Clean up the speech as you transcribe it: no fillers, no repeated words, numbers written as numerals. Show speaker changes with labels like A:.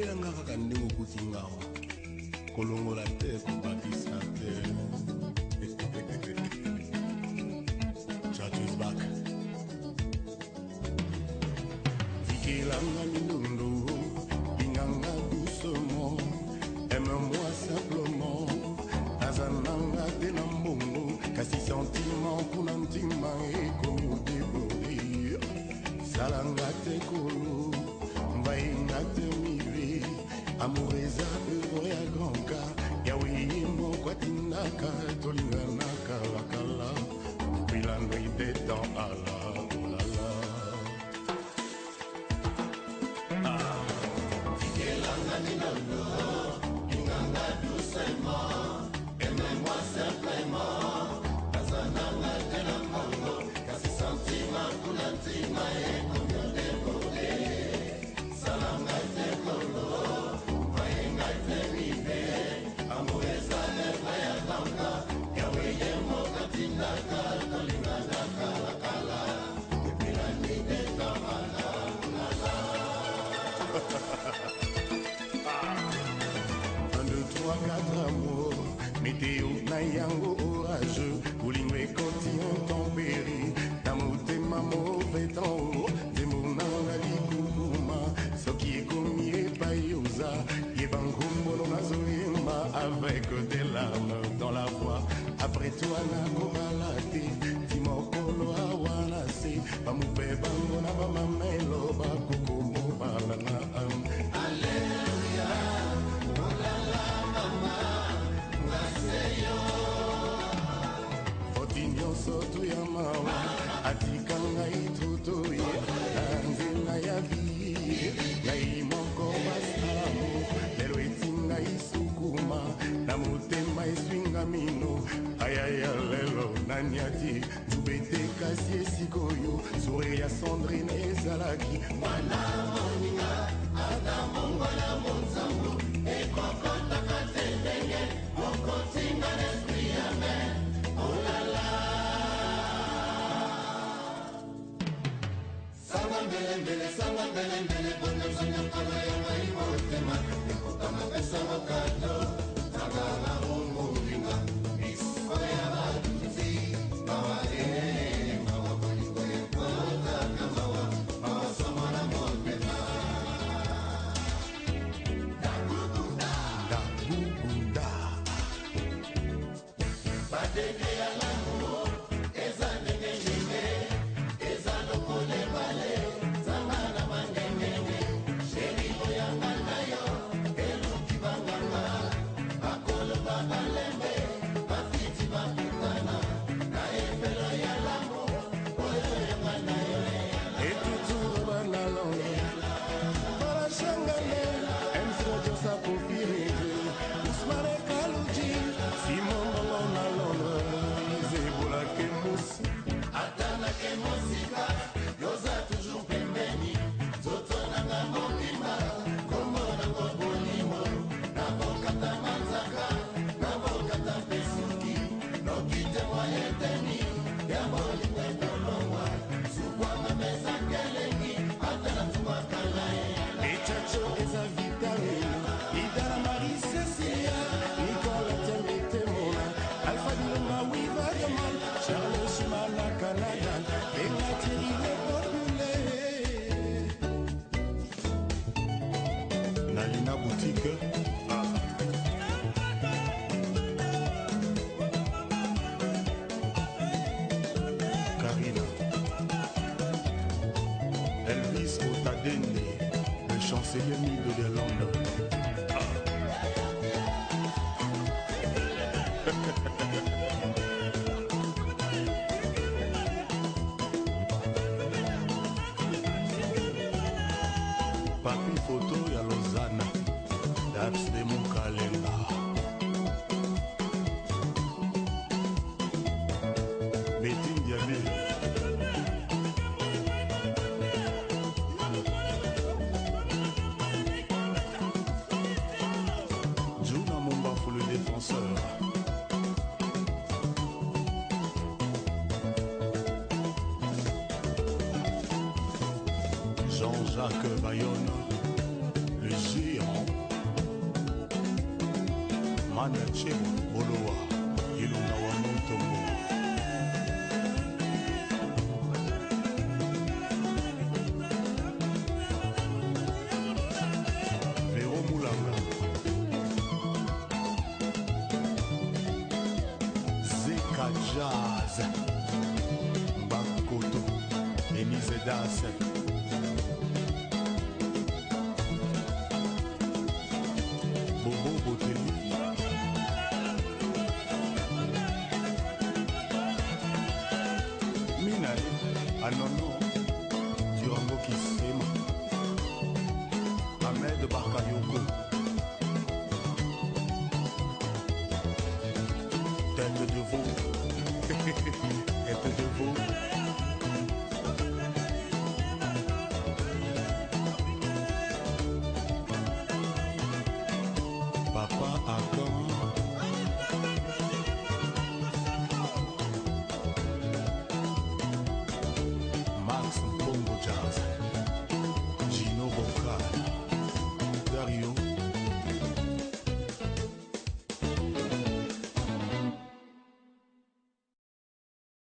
A: Lelanga kaka ndenge okuti ngawa kolongola te kobakisa te. Church is back. Vikelanga mindondo, linganga doucement, aime-moi simplement. Nazananga te na mbongo, kasi sentiment kuna ntima ekomi odeborde. Salanga te kolo, mbainga te mibe, amour eza euro ya grand ka, yawe moko atinaka tolinganaka lakala, depuis la nuit des temps à la olala. Vikelanga mindondo, linganga doucement, aime-moi simplement. Nazananga te na mbongo, kasi sentiment kuna ntima ekomi odeborde. Salanga te kolo, mbainga te mibe, amour eza euro ya grand ka, yawe moko atinaka tolinganaka lakala, depuis la nuit des temps à la olala. 1, 2, 3, 4 amours, météo na yango orageux, bolingo ekoti intempérie, na motema mauvais temps, nzembo nanga likukuma, soki ekomi epai oza, yeba nkombono nazoyemba avec des larmes dans la voix. Après toi nakobala te, ti mokolo awa na se, bamope bango na bamamelo bakokombo balanga. Alléluia, olala mama, ngaseyo. Foti nyonso tu ya mawa, atika ngai totoye, na nzela ya vi, ngai moko basalamu, lelo eti ngai sukuma, na motema eswinga mino, ayaya lelo naniati, nzubete kasi esikoyo, sourire ya Sandrine ezalaki, mwana moninga, ata mongola monzambo, ekokotaka te ndenge, okotinga l'esprit ya mer, oh la la. Sanga mbele mbele, sanga mbele mbele, bonne zonyo kolo ya ngai motema, ekokama pesa mokado, tagala ongolinga, misko ya baduzi, mawa mawa bolingo ekotaka mawa, mawa somo na motema. Dabubunda, dabubunda, badege ya l'amour, eza ndenge ndenge, eza lokole bale, zanga na mandengenge, sheri boyanga na yo, eluki banganga, bakolo babalembe, bafiti bakutana, na efelo ya l'amour, oyo yanga na yo eyala. Etuturo banalongo, barashangane, emsiro josa kofirije, Ousmane Kaluji, Simon Bongo na Londres, Zebola Kemusi, Atana Kemusika, yoza toujours pembeni, zoto nanga mobimba, kombo nango bolimo, nabokata manzaka, nabokata pesuki, nokite moyeteni, ya bolingo ekolongwa, sukwanga mesa kelengi, atana tumakala eyala. Echacho eza vitamine, idana Marie Cecilia, Nicola Tembe-Temona, Alpha Diloma Wiva Yaman, Charles Shimana Canada, Bengatiri le populaire. Nalina Boutique, Karina, Elvis Otadende, le chancelier Mido de Londres. Papi photo ya Lausanne, Daps de Mokalenga. Betty Ndiabe, Juna Mombafu le défenseur. Jean-Jacques Bayonne, le géant. Ana Chebo Boloa Ilunga wa Mutombo Vero Mulanga Zeka Jazz Bakoto Denise Das Bobo Boteli Minae Anono Durango Kisema Ahmed Bakayoko Tête de veau Tête de veau